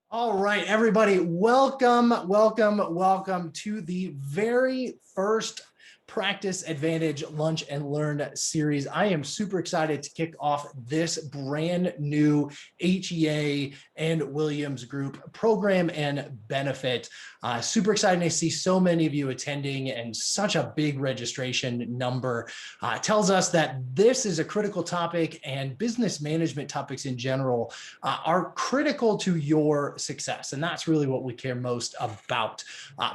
All right, everybody, welcome to the very first Practice Advantage Lunch and Learn series. I am super excited to kick off this brand new HEA and Williams Group program and benefit. Super excited to see so many of you attending and such a big registration number. Tells us that this is a critical topic, and business management topics in general are critical to your success. And that's really what we care most about.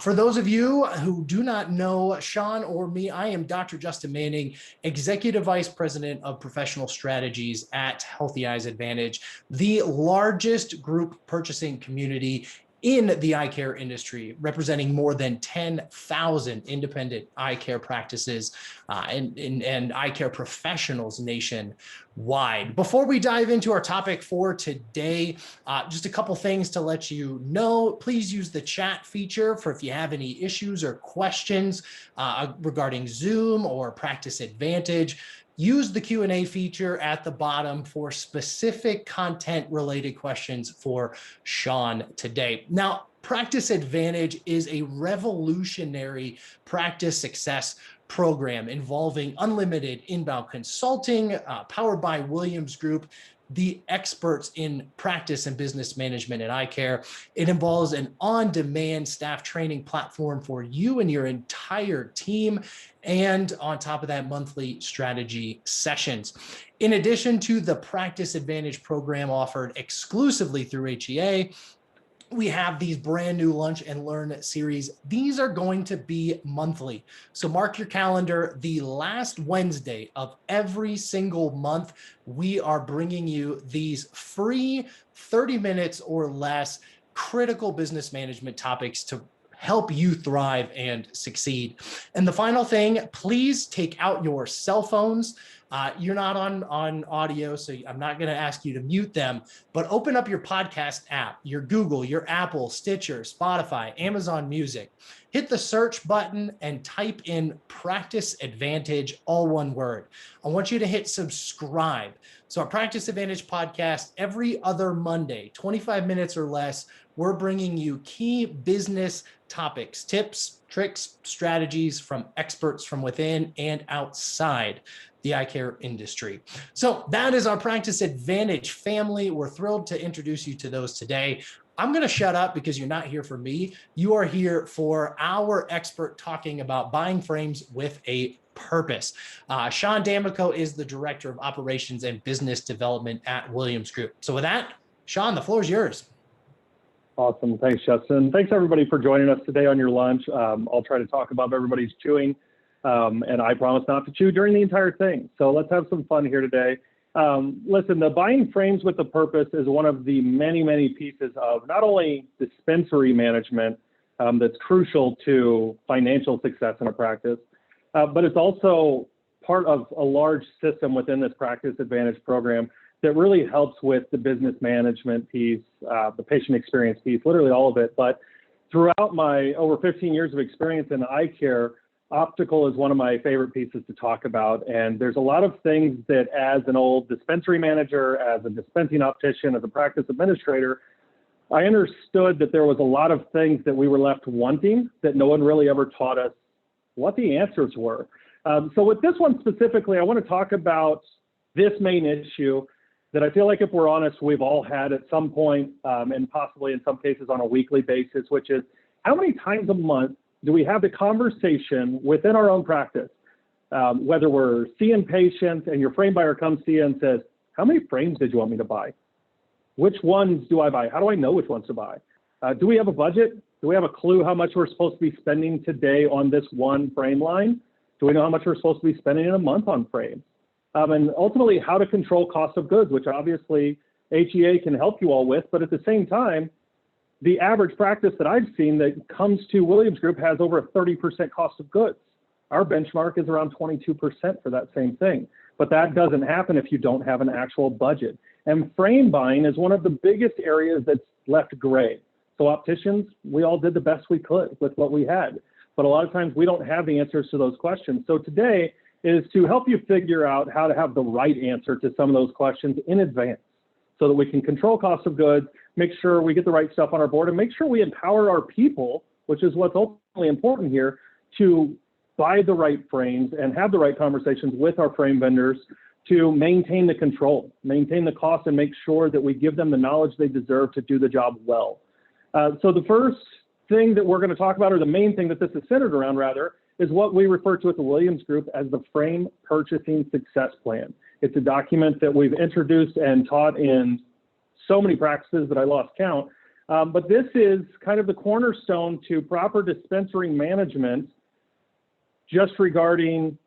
For those of you who do not know Sean or me, I am Dr. Justin Manning, Executive Vice President of Professional Strategies at Healthy Eyes Advantage, the largest group purchasing community in the eye care industry, representing more than 10,000 independent eye care practices and eye care professionals nationwide. Before we dive into our topic for today, just a couple things to let you know. Please use the chat feature for if you have any issues or questions regarding Zoom or Practice Advantage. Use the Q&A feature at the bottom for specific content-related questions for Sean today. Now, Practice Advantage is a revolutionary practice success program involving unlimited inbound consulting, powered by Williams Group, the experts in practice and business management and eye care. It involves an on-demand staff training platform for you and your entire team, and on top of that, monthly strategy sessions. In addition to the Practice Advantage program offered exclusively through HEA, we have these brand new Lunch and Learn series. These are going to be monthly. So mark your calendar. The last Wednesday of every single month, we are bringing you these free 30 minutes or less critical business management topics to help you thrive and succeed. And the final thing, please take out your cell phones. You're not on audio, so I'm not going to ask you to mute them, but open up your podcast app, your Google, your Apple, Stitcher, Spotify, Amazon Music. Hit the search button and type in Practice Advantage, all one word. I want you to hit subscribe. So our Practice Advantage podcast, every other Monday, 25 minutes or less, we're bringing you key business topics, tips, tricks, strategies from experts from within and outside the eye care industry. So that is our Practice Advantage family. We're thrilled to introduce you to those today. I'm going to shut up because you're not here for me. You are here for our expert talking about buying frames with a purpose. Sean D'Amico is the Director of Operations and Business Development at Williams Group. So with that, Sean, the floor is yours. Awesome. Thanks, Justin. Thanks, everybody, for joining us today on your lunch. I'll try to talk above everybody's chewing, and I promise not to chew during the entire thing. So let's have some fun here today. Listen, the buying frames with a purpose is one of the many, many pieces of not only dispensary management that's crucial to financial success in a practice, but it's also part of a large system within this Practice Advantage program that really helps with the business management piece, the patient experience piece, literally all of it. But throughout my over 15 years of experience in eye care, optical is one of my favorite pieces to talk about. And there's a lot of things that as an old dispensary manager, as a dispensing optician, as a practice administrator, I understood that there was a lot of things that we were left wanting that no one really ever taught us what the answers were. So with this one specifically, I want to talk about this main issue that I feel like, if we're honest, we've all had at some point, and possibly in some cases on a weekly basis, which is how many times a month do we have the conversation within our own practice, whether we're seeing patients and your frame buyer comes to you and says, how many frames did you want me to buy? Which ones do I buy? How do I know which ones to buy? Do we have a budget? Do we have a clue how much we're supposed to be spending today on this one frame line? Do we know how much we're supposed to be spending in a month on frames? And ultimately, how to control cost of goods, which obviously HEA can help you all with. But at the same time, the average practice that I've seen that comes to Williams Group has over a 30% cost of goods. Our benchmark is around 22% for that same thing. But that doesn't happen if you don't have an actual budget. And frame buying is one of the biggest areas that's left gray. So opticians, we all did the best we could with what we had. But a lot of times we don't have the answers to those questions. So today is to help you figure out how to have the right answer to some of those questions in advance. so that we can control cost of goods, make sure we get the right stuff on our board, and make sure we empower our people, which is what's ultimately important here, to buy the right frames and have the right conversations with our frame vendors to maintain the control, maintain the cost, and make sure that we give them the knowledge they deserve to do the job well. So the first thing that we're going to talk about, or the main thing that this is centered around rather, is what we refer to at the Williams Group as the Frame Purchasing Success Plan. It's a document that we've introduced and taught in so many practices that I lost count. But this is kind of the cornerstone to proper dispensary management, just regarding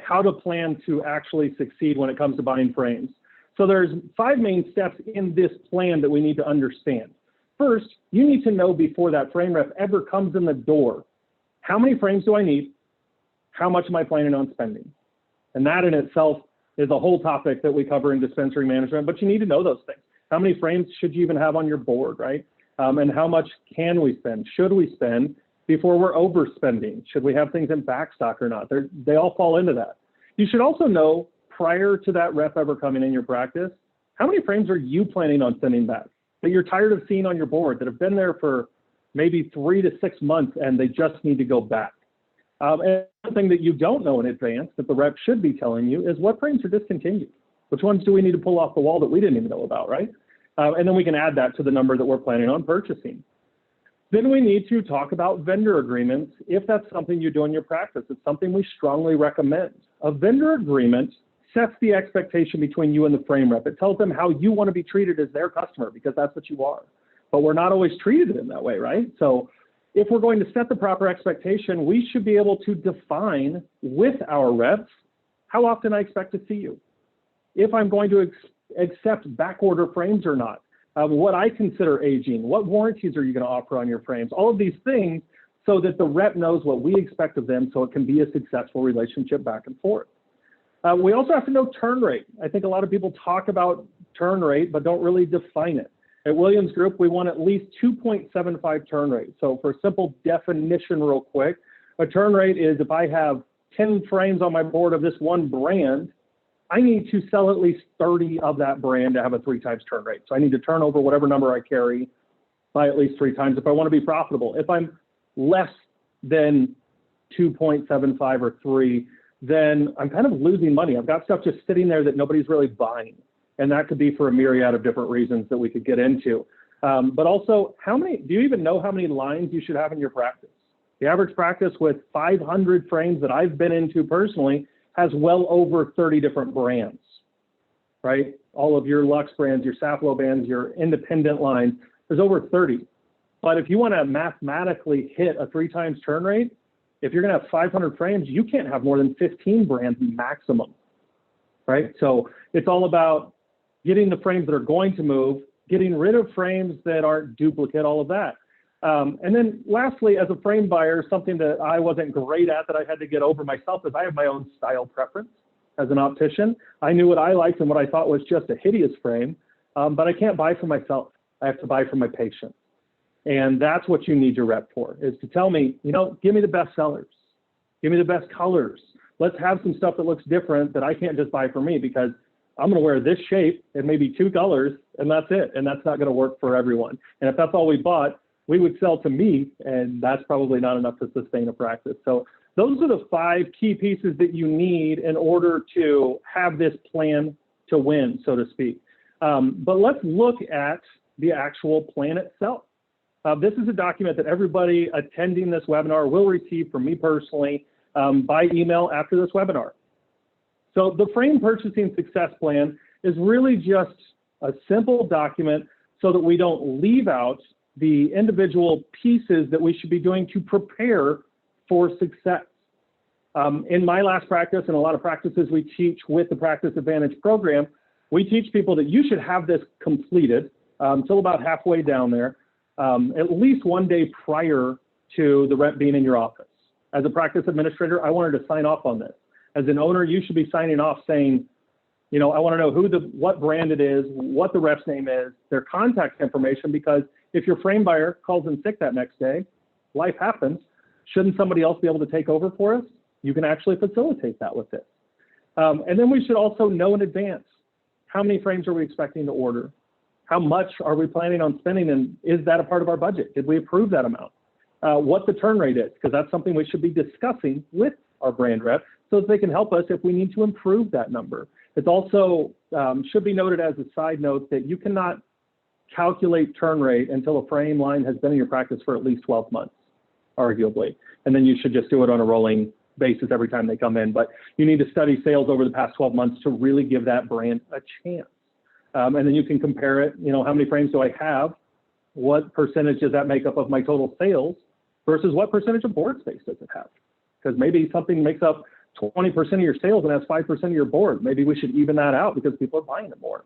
how to plan to actually succeed when it comes to buying frames. So there's 5 main steps in this plan that we need to understand. First, you need to know before that frame rep ever comes in the door, how many frames do I need? How much am I planning on spending? And that in itself is a whole topic that we cover in dispensary management, but you need to know those things. How many frames should you even have on your board, right? And how much can we spend? Should we spend before we're overspending? Should we have things in backstock or not? They all fall into that. You should also know, prior to that rep ever coming in your practice, how many frames are you planning on sending back that you're tired of seeing on your board, that have been there for maybe 3 to 6 months and they just need to go back? And one thing that you don't know in advance that the rep should be telling you is what frames are discontinued. Which ones do we need to pull off the wall that we didn't even know about, right? And then we can add that to the number that we're planning on purchasing. Then we need to talk about vendor agreements if that's something you do in your practice. It's something we strongly recommend. A vendor agreement sets the expectation between you and the frame rep. It tells them how you want to be treated as their customer, because that's what you are. But we're not always treated in that way, right? So if we're going to set the proper expectation, we should be able to define with our reps how often I expect to see you, if I'm going to accept back order frames or not, what I consider aging, what warranties are you going to offer on your frames, all of these things, so that the rep knows what we expect of them, so it can be a successful relationship back and forth. We also have to know turn rate. I think a lot of people talk about turn rate, but don't really define it. At Williams Group, we want at least 2.75 turn rate. So for a simple definition real quick, a turn rate is if I have 10 frames on my board of this one brand, I need to sell at least 30 of that brand to have a 3 times turn rate. So I need to turn over whatever number I carry by at least 3 times if I want to be profitable. If I'm less than 2.75 or 3, then I'm kind of losing money. I've got stuff just sitting there that nobody's really buying. And that could be for a myriad of different reasons that we could get into. But also, do you even know how many lines you should have in your practice? The average practice with 500 frames that I've been into personally has well over 30 different brands, right? All of your Lux brands, your Saflo brands, your independent lines, there's over 30. But if you want to mathematically hit a 3 times turn rate, if you're going to have 500 frames, you can't have more than 15 brands maximum, right? So it's all about getting the frames that are going to move, getting rid of frames that aren't duplicate, all of that. And then lastly, as a frame buyer, something that I wasn't great at that I had to get over myself is I have my own style preference as an optician. I knew what I liked and what I thought was just a hideous frame, but I can't buy for myself. I have to buy for my patient. And that's what you need your rep for, is to tell me, give me the best sellers. Give me the best colors. Let's have some stuff that looks different that I can't just buy for me, because I'm going to wear this shape and maybe 2 colors, and that's it. And that's not going to work for everyone. And if that's all we bought, we would sell to me, and that's probably not enough to sustain a practice. So those are the 5 key pieces that you need in order to have this plan to win, so to speak. But let's look at the actual plan itself. This is a document that everybody attending this webinar will receive from me personally by email after this webinar. So the Frame Purchasing Success Plan is really just a simple document so that we don't leave out the individual pieces that we should be doing to prepare for success. In my last practice and a lot of practices we teach with the PracticeAdvantage program, we teach people that you should have this completed until about halfway down there, at least 1 day prior to the rep being in your office. As a practice administrator, I wanted to sign off on this. As an owner, you should be signing off saying, I want to know what brand it is, what the rep's name is, their contact information, because if your frame buyer calls in sick that next day, life happens. Shouldn't somebody else be able to take over for us? You can actually facilitate that with this. And then we should also know in advance how many frames are we expecting to order? How much are we planning on spending, and is that a part of our budget? Did we approve that amount? What the turn rate is, because that's something we should be discussing with our brand rep so that they can help us if we need to improve that number. It's also should be noted as a side note that you cannot calculate turn rate until a frame line has been in your practice for at least 12 months, arguably. And then you should just do it on a rolling basis every time they come in. But you need to study sales over the past 12 months to really give that brand a chance. And then you can compare it, how many frames do I have? What percentage does that make up of my total sales versus what percentage of board space does it have? Because maybe something makes up 20% of your sales and has 5% of your board. Maybe we should even that out because people are buying it more.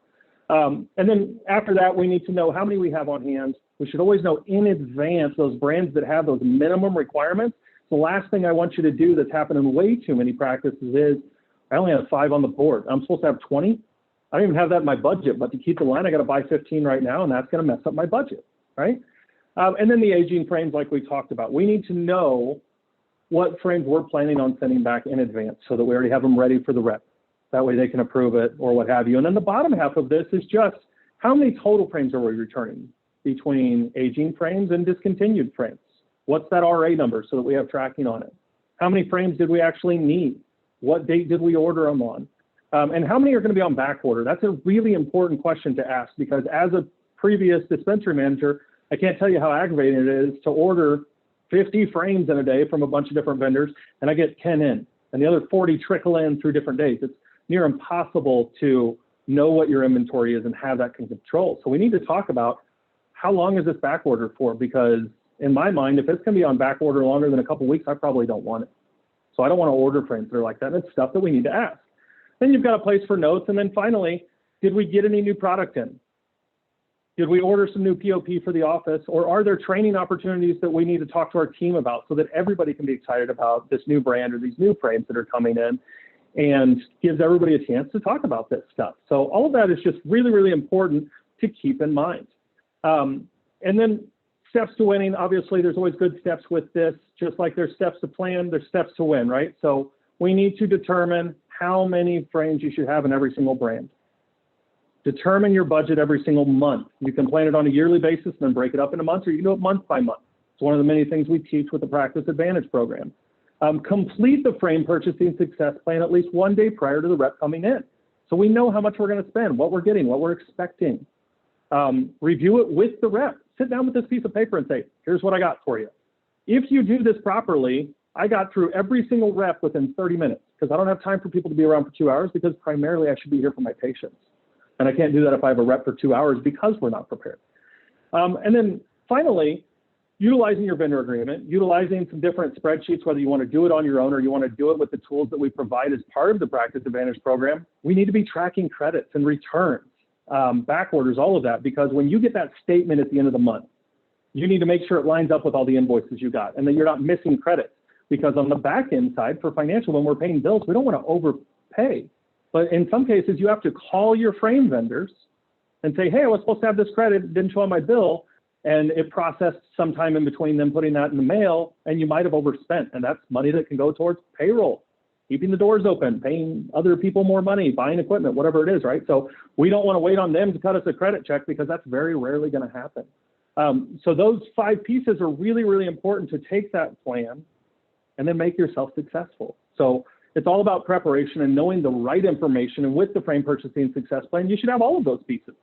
And then after that, we need to know how many we have on hand. We should always know in advance those brands that have those minimum requirements. The last thing I want you to do that's happened in way too many practices is I only have 5 on the board. I'm supposed to have 20. I don't even have that in my budget, but to keep the line, I got to buy 15 right now, and that's going to mess up my budget, right? And then the aging frames, like we talked about, we need to know what frames we're planning on sending back in advance so that we already have them ready for the rep. That way they can approve it or what have you. And then the bottom half of this is just how many total frames are we returning between aging frames and discontinued frames? What's that RA number so that we have tracking on it? How many frames did we actually need? What date did we order them on? And how many are going to be on back order? That's a really important question to ask because as a previous dispensary manager, I can't tell you how aggravating it is to order 50 frames in a day from a bunch of different vendors, and I get 10 in, and the other 40 trickle in through different days. It's near impossible to know what your inventory is and have that control. So we need to talk about how long is this back order for? Because in my mind, if it's going to be on back order longer than a couple of weeks, I probably don't want it. So I don't want to order frames that are like that. And it's stuff that we need to ask. Then you've got a place for notes. And then finally, did we get any new product in? Did we order some new POP for the office? Or are there training opportunities that we need to talk to our team about so that everybody can be excited about this new brand or these new frames that are coming in and gives everybody a chance to talk about this stuff? So all of that is just really, really important to keep in mind. And then steps to winning, obviously there's always good steps with this, just like there's steps to plan, there's steps to win, right? So we need to determine how many frames you should have in every single brand. Determine your budget every single month. You can plan it on a yearly basis and then break it up into months, or you can do it month by month. It's one of the many things we teach with the PracticeAdvantage program. Complete the frame purchasing success plan at least one day prior to the rep coming in. So we know how much we're going to spend, what we're getting, what we're expecting. Review it with the rep. Sit down with this piece of paper and say, here's what I got for you. If you do this properly, I got through every single rep within 30 minutes because I don't have time for people to be around for 2 hours because primarily I should be here for my patients. And I can't do that if I have a rep for 2 hours because we're not prepared. And then finally, utilizing your vendor agreement, utilizing some different spreadsheets, whether you want to do it on your own or you want to do it with the tools that we provide as part of the PracticeAdvantage program. We need to be tracking credits and returns, back orders, all of that, because when you get that statement at the end of the month, you need to make sure it lines up with all the invoices you got and that you're not missing credits. Because on the back end side for financial, when we're paying bills, we don't want to overpay. But in some cases, you have to call your frame vendors and say, hey, I was supposed to have this credit, it didn't show on my bill, and it processed sometime in between them putting that in the mail, and you might have overspent. And that's money that can go towards payroll, keeping the doors open, paying other people more money, buying equipment, whatever it is, right? So we don't want to wait on them to cut us a credit check because that's very rarely going to happen. So those 5 pieces are really, really important to take that plan and then make yourself successful. So it's all about preparation and knowing the right information. And with the frame purchasing success plan, you should have all of those pieces.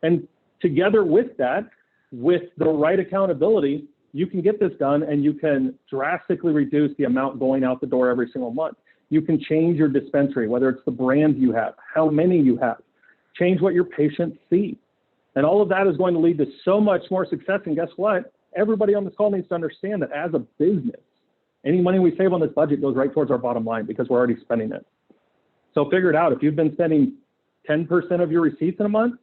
And together with that, with the right accountability, you can get this done and you can drastically reduce the amount going out the door every single month. You can change your dispensary, whether it's the brands you have, how many you have, change what your patients see. And all of that is going to lead to so much more success. And guess what? Everybody on this call needs to understand that as a business, any money we save on this budget goes right towards our bottom line because we're already spending it. So figure it out. If you've been spending 10% of your receipts in a month,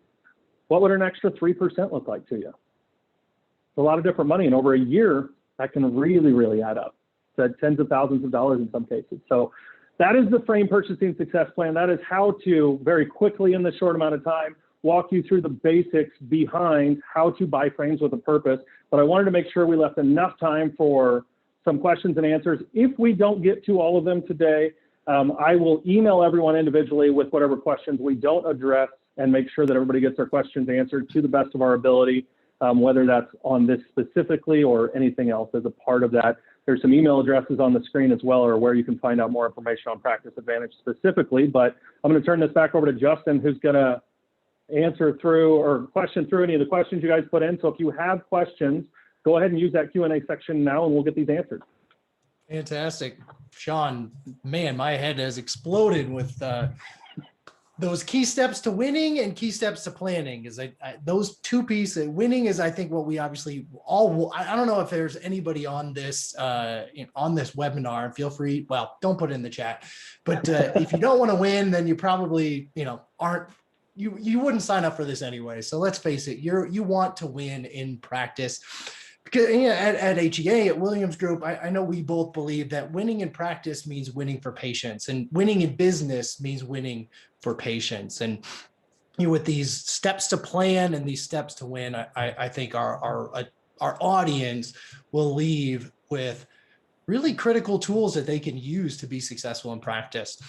what would an extra 3% look like to you? It's a lot of different money. And over a year, that can really, really add up to tens of thousands of dollars in some cases. So that is the frame purchasing success plan. That is how to very quickly in this short amount of time walk you through the basics behind how to buy frames with a purpose. But I wanted to make sure we left enough time for some questions and answers. If we don't get to all of them today, I will email everyone individually with whatever questions we don't address and make sure that everybody gets their questions answered to the best of our ability, whether that's on this specifically or anything else as a part of that. There's some email addresses on the screen as well, or where you can find out more information on PracticeAdvantage specifically. But I'm going to turn this back over to Justin, who's going to answer through or question through any of the questions you guys put in. So if you have questions, go ahead and use that Q&A section now, and we'll get these answered. Fantastic. Sean, man, my head has exploded with those key steps to winning and key steps to planning. Is those two pieces. Winning is, I think, what we obviously all. I don't know if there's anybody on this webinar. And feel free. Well, don't put it in the chat. But if you don't want to win, then you probably aren't. You wouldn't sign up for this anyway. So let's face it. You want to win in practice. Because at HEA, at Williams Group, I know we both believe that winning in practice means winning for patients, and winning in business means winning for patients. And with these steps to plan and these steps to win, I think our audience will leave with really critical tools that they can use to be successful in practice.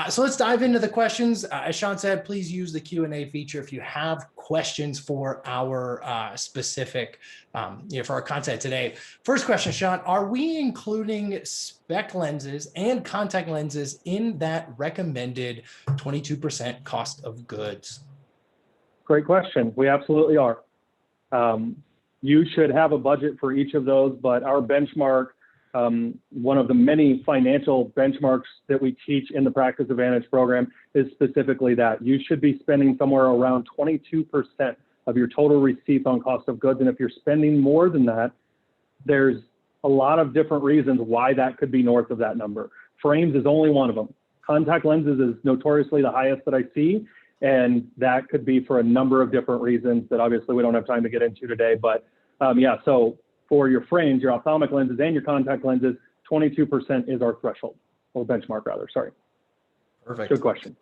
So let's dive into the questions. As Sean said, please use the Q&A feature if you have questions for our specific, for our content today. First question, Sean, are we including spec lenses and contact lenses in that recommended 22% cost of goods? Great question. We absolutely are. You should have a budget for each of those, but our benchmark, one of the many financial benchmarks that we teach in the PracticeAdvantage program is specifically that you should be spending somewhere around 22% of your total receipts on cost of goods. And if you're spending more than that, there's a lot of different reasons why that could be north of that number. Frames is only one of them. Contact lenses is notoriously the highest that I see, and that could be for a number of different reasons that obviously we don't have time to get into today. But so for your frames, your ophthalmic lenses, and your contact lenses, 22% is our threshold, or benchmark rather, sorry. Perfect. Good question.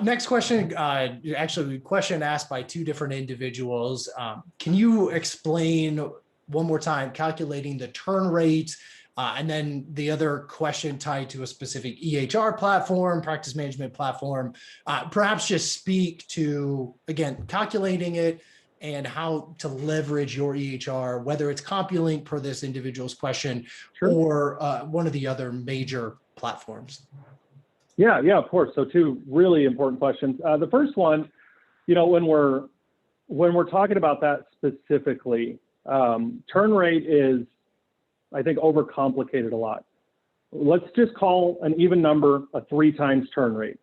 Next question, actually a question asked by two different individuals. Can you explain one more time calculating the turn rate? And then the other question tied to a specific EHR platform, practice management platform. Perhaps just speak to, again, calculating it, and how to leverage your EHR, whether it's CompuLink per this individual's question, sure, or one of the other major platforms. Yeah, of course. So two really important questions. The first one, when we're talking about that specifically, turn rate is, I think, overcomplicated a lot. Let's just call an even number a 3 times turn rate.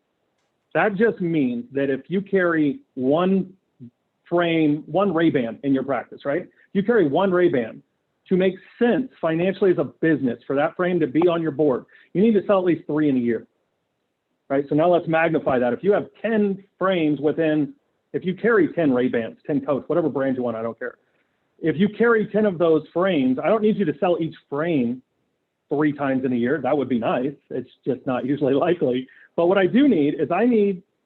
That just means that if you carry one Ray-Ban in your practice, right? You carry one Ray-Ban. To make sense financially as a business for that frame to be on your board, you need to sell at least 3 in a year, right? So now let's magnify that. If you have 10 frames if you carry 10 Ray-Bans, 10 coats, whatever brand you want, I don't care. If you carry 10 of those frames, I don't need you to sell each frame 3 times in a year. That would be nice. It's just not usually likely. But what I do need is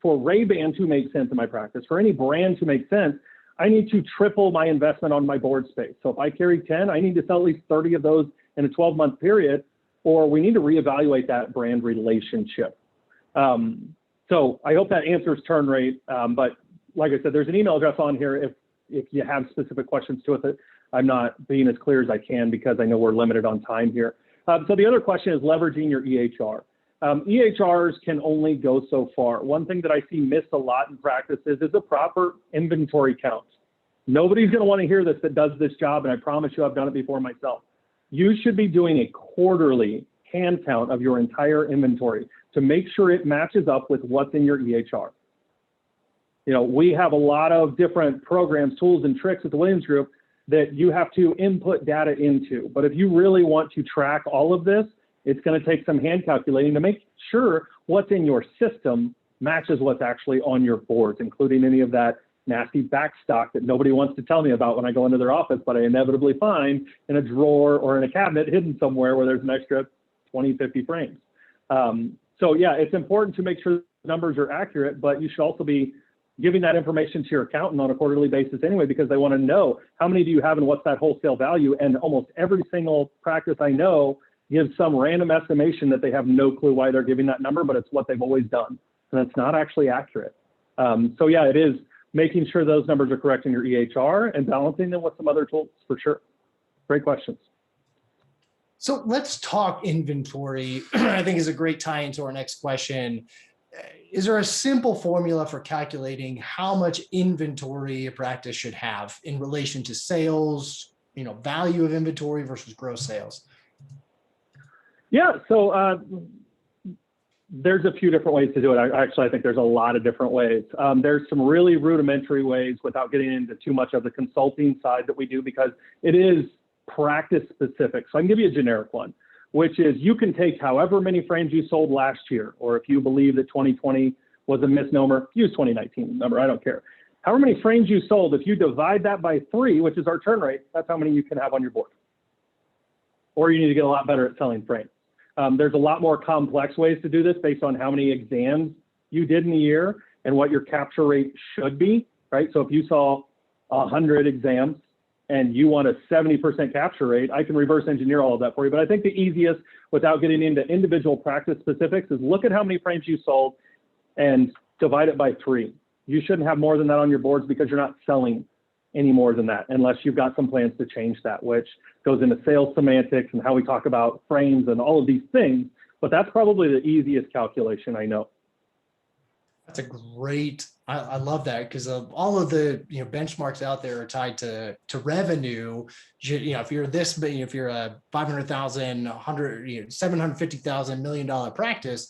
for Ray-Ban to make sense in my practice, for any brand to make sense, I need to triple my investment on my board space. So if I carry 10, I need to sell at least 30 of those in a 12-month period, or we need to reevaluate that brand relationship. So I hope that answers turn rate. But like I said, there's an email address on here if you have specific questions to it. I'm not being as clear as I can because I know we're limited on time here. So the other question is leveraging your EHR. EHRs can only go so far. One thing that I see missed a lot in practices is a proper inventory count. Nobody's going to want to hear this that does this job, and I promise you I've done it before myself. You should be doing a quarterly hand count of your entire inventory to make sure it matches up with what's in your EHR. We have a lot of different programs, tools, and tricks at the Williams Group that you have to input data into. But if you really want to track all of this, it's going to take some hand calculating to make sure what's in your system matches what's actually on your boards, including any of that nasty backstock that nobody wants to tell me about when I go into their office, but I inevitably find in a drawer or in a cabinet hidden somewhere where there's an extra 20, 50 frames. So yeah, it's important to make sure the numbers are accurate, but you should also be giving that information to your accountant on a quarterly basis anyway, because they want to know how many do you have and what's that wholesale value. And almost every single practice I know gives some random estimation that they have no clue why they're giving that number, but it's what they've always done. And it's not actually accurate. So yeah, it is making sure those numbers are correct in your EHR and balancing them with some other tools for sure. Great questions. So let's talk inventory. I think is a great tie into our next question. Is there a simple formula for calculating how much inventory a practice should have in relation to sales, value of inventory versus gross sales? Yeah, so there's a few different ways to do it. I think there's a lot of different ways. There's some really rudimentary ways without getting into too much of the consulting side that we do because it is practice specific. So I can give you a generic one, which is you can take however many frames you sold last year, or if you believe that 2020 was a misnomer, use 2019 number, I don't care. However many frames you sold, if you divide that by 3, which is our turn rate, that's how many you can have on your board. Or you need to get a lot better at selling frames. There's a lot more complex ways to do this based on how many exams you did in a year and what your capture rate should be, right? So if you saw 100 exams and you want a 70% capture rate, I can reverse engineer all of that for you. But I think the easiest, without getting into individual practice specifics, is look at how many frames you sold and divide it by 3. You shouldn't have more than that on your boards because you're not selling any more than that, unless you've got some plans to change that, which goes into sales semantics and how we talk about frames and all of these things. But that's probably the easiest calculation I know. That's a great, I love that, because all of the benchmarks out there are tied to revenue. If you're this big, if you're a 500,000, 100, 750,000 $1 million practice,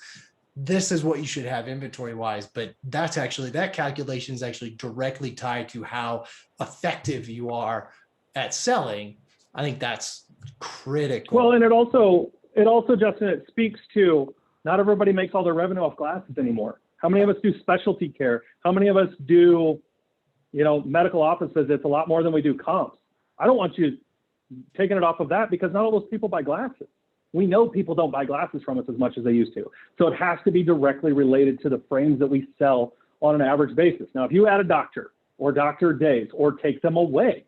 this is what you should have inventory wise. But that's actually, that calculation is actually directly tied to how effective you are at selling. I think that's critical. Well, and it also, Justin, it speaks to not everybody makes all their revenue off glasses anymore. How many of us do specialty care? How many of us do, medical office visits a lot more than we do comps? I don't want you taking it off of that because not all those people buy glasses. We know people don't buy glasses from us as much as they used to. So it has to be directly related to the frames that we sell on an average basis. Now, if you add a doctor or doctor days or take them away,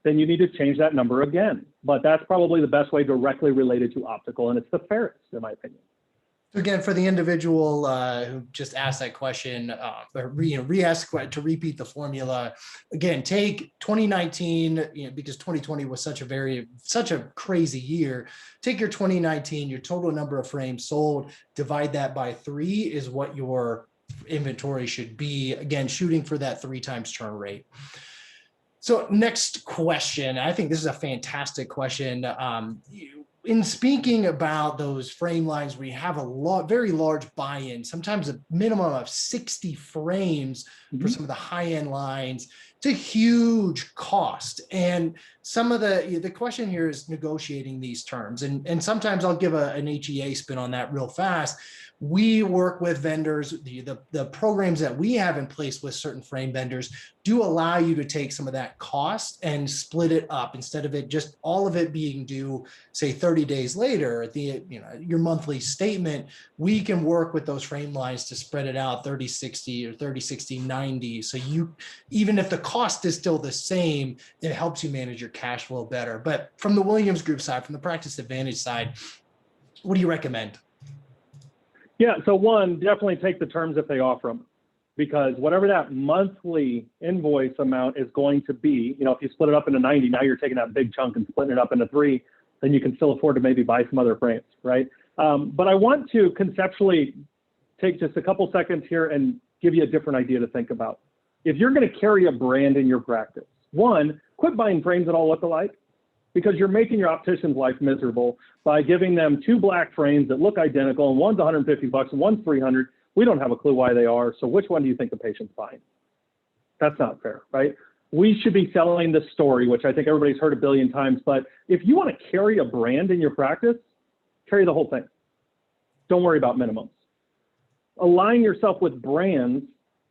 then you need to change that number again. But that's probably the best way directly related to optical, and it's the fairest, in my opinion. Again, for the individual who just asked that question, re-ask to repeat the formula. Again, take 2019, because 2020 was such a crazy year. Take your 2019, your total number of frames sold, divide that by 3 is what your inventory should be. Again, shooting for that 3 times turn rate. So next question, I think this is a fantastic question. In speaking about those frame lines where you have a very large buy-in, sometimes a minimum of 60 frames for some of the high-end lines, it's a huge cost. And some of the question here is negotiating these terms. And sometimes I'll give an HEA spin on that real fast. We work with vendors, the programs that we have in place with certain frame vendors do allow you to take some of that cost and split it up instead of it just all of it being due, say 30 days later at your monthly statement. We can work with those frame lines to spread it out 30-60 or 30-60-90. So even if the cost is still the same, it helps you manage your cash flow better. But from the Williams Group side, from the PracticeAdvantage side, what do you recommend? Yeah, so one, definitely take the terms if they offer them, because whatever that monthly invoice amount is going to be, if you split it up into 90, now you're taking that big chunk and splitting it up into 3, then you can still afford to maybe buy some other frames, right? But I want to conceptually take just a couple seconds here and give you a different idea to think about. If you're going to carry a brand in your practice, one, quit buying frames that all look alike, because you're making your optician's life miserable by giving them 2 black frames that look identical, and one's $150 and one's $300. We don't have a clue why they are. So which one do you think the patient's buying? That's not fair, right? We should be selling the story, which I think everybody's heard a billion times. But if you want to carry a brand in your practice, carry the whole thing. Don't worry about minimums. Align yourself with brands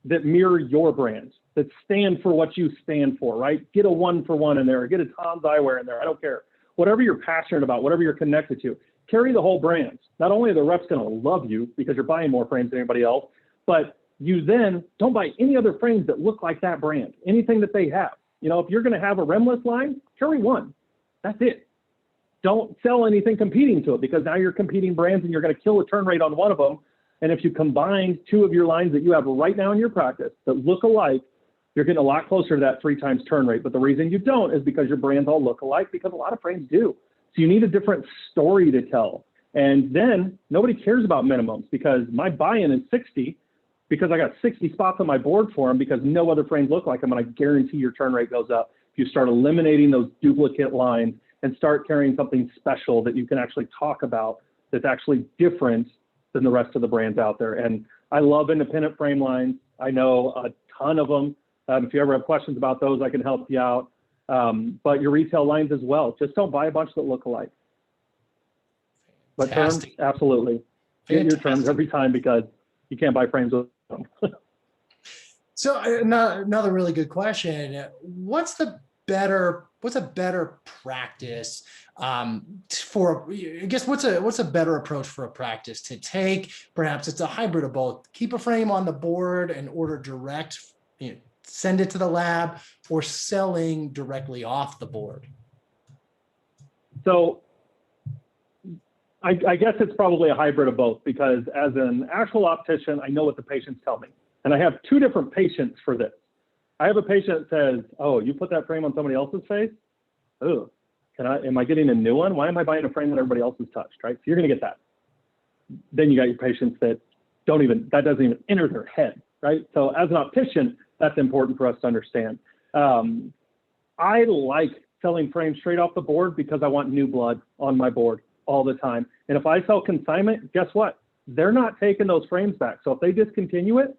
that mirror your brand, that stand for what you stand for, right? Get a 1-for-1 in there, or get a Tom's Eyewear in there. I don't care. Whatever you're passionate about, whatever you're connected to, carry the whole brand. Not only are the reps going to love you because you're buying more frames than anybody else, but you then don't buy any other frames that look like that brand, anything that they have. If you're going to have a rimless line, carry one. That's it. Don't sell anything competing to it, because now you're competing brands and you're going to kill a turn rate on one of them And if you combine two of your lines that you have right now in your practice that look alike, you're getting a lot closer to that 3 times turn rate. But the reason you don't is because your brands all look alike, because a lot of frames do. So you need a different story to tell. And then nobody cares about minimums, because my buy-in is 60 because I got 60 spots on my board for them, because no other frames look like them, and I guarantee your turn rate goes up. If you start eliminating those duplicate lines and start carrying something special that you can actually talk about that's actually different than the rest of the brands out there. And I love independent frame lines. I know a ton of them. If you ever have questions about those, I can help you out. But your retail lines as well. Just don't buy a bunch that look alike. But terms, absolutely. Get your terms every time, because you can't buy frames with them. So another really good question. What's a better practice for, I guess, what's a better approach for a practice to take? Perhaps it's a hybrid of both. Keep a frame on the board and order direct, send it to the lab, or selling directly off the board. So I guess it's probably a hybrid of both, because as an actual optician, I know what the patients tell me. And I have 2 different patients for this. I have a patient that says, "Oh, you put that frame on somebody else's face? Oh, am I getting a new one? Why am I buying a frame that everybody else has touched?" Right? So you're going to get that. Then you got your patients that that doesn't even enter their head, right? So as an optician, that's important for us to understand. I like selling frames straight off the board because I want new blood on my board all the time. And if I sell consignment, guess what? They're not taking those frames back. So if they discontinue it,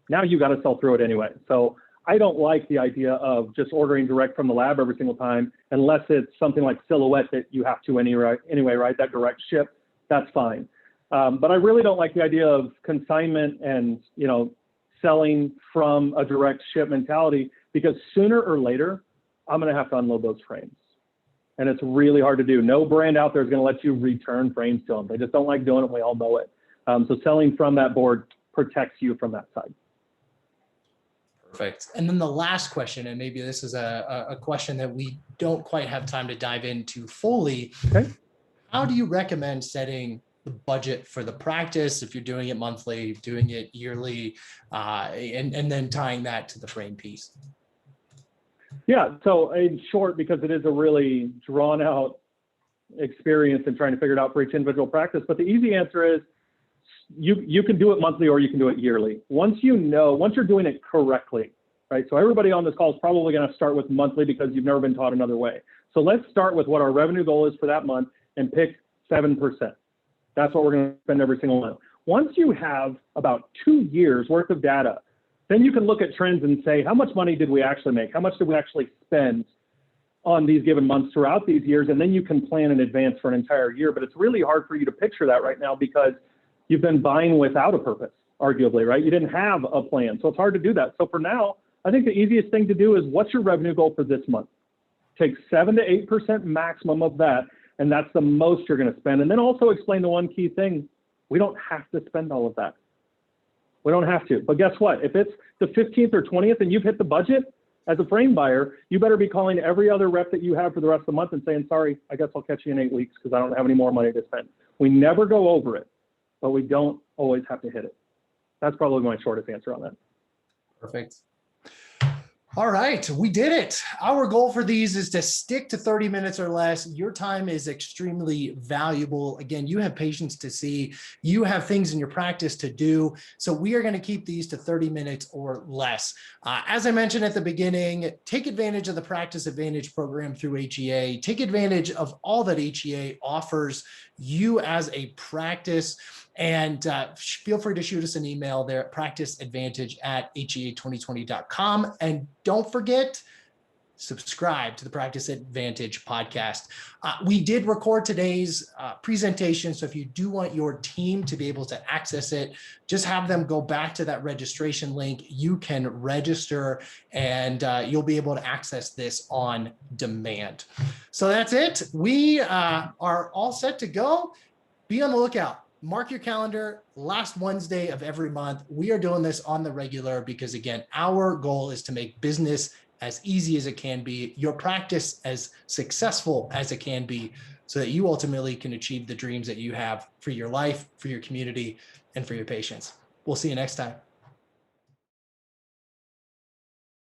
now you got to sell through it anyway. So I don't like the idea of just ordering direct from the lab every single time, unless it's something like Silhouette that you have to anyway, right? That direct ship, that's fine. But I really don't like the idea of consignment and, selling from a direct ship mentality, because sooner or later, I'm going to have to unload those frames. And it's really hard to do. No brand out there is going to let you return frames to them. They just don't like doing it. We all know it. So selling from that board protects you from that side. Perfect. And then the last question, and maybe this is a question that we don't quite have time to dive into fully. Okay. How do you recommend setting the budget for the practice, if you're doing it monthly, doing it yearly, and then tying that to the frame piece? Yeah, so in short, because it is a really drawn out experience and trying to figure it out for each individual practice, but the easy answer is you can do it monthly or you can do it yearly. Once you're doing it correctly, right? So everybody on this call is probably going to start with monthly because you've never been taught another way. So let's start with what our revenue goal is for that month and pick 7%. That's what we're going to spend every single month. Once you have about 2 years worth of data, then you can look at trends and say, how much money did we actually make? How much did we actually spend on these given months throughout these years? And then you can plan in advance for an entire year. But it's really hard for you to picture that right now, because you've been buying without a purpose, arguably, right? You didn't have a plan. So it's hard to do that. So for now, I think the easiest thing to do is, what's your revenue goal for this month? Take 7 to 8% maximum of that, and that's the most you're going to spend. And then also explain the one key thing: we don't have to spend all of that. We don't have to. But guess what? If it's the 15th or 20th and you've hit the budget, as a frame buyer, you better be calling every other rep that you have for the rest of the month and saying, "Sorry, I guess I'll catch you in 8 weeks because I don't have any more money to spend." We never go over it, but we don't always have to hit it. That's probably my shortest answer on that. Perfect. All right, we did it. Our goal for these is to stick to 30 minutes or less. Your time is extremely valuable. Again, you have patients to see, you have things in your practice to do. So we are going to keep these to 30 minutes or less. As I mentioned at the beginning, take advantage of the PracticeAdvantage program through HEA. Take advantage of all that HEA offers you as a practice. And feel free to shoot us an email there at practiceadvantage@hea2020.com. And don't forget, subscribe to the PracticeAdvantage podcast. We did record today's presentation, so if you do want your team to be able to access it, just have them go back to that registration link. You can register, and you'll be able to access this on demand. So that's it. We are all set to go. Be on the lookout. Mark your calendar, last Wednesday of every month. We are doing this on the regular because, again, our goal is to make business as easy as it can be, your practice as successful as it can be, so that you ultimately can achieve the dreams that you have for your life, for your community, and for your patients. We'll see you next time.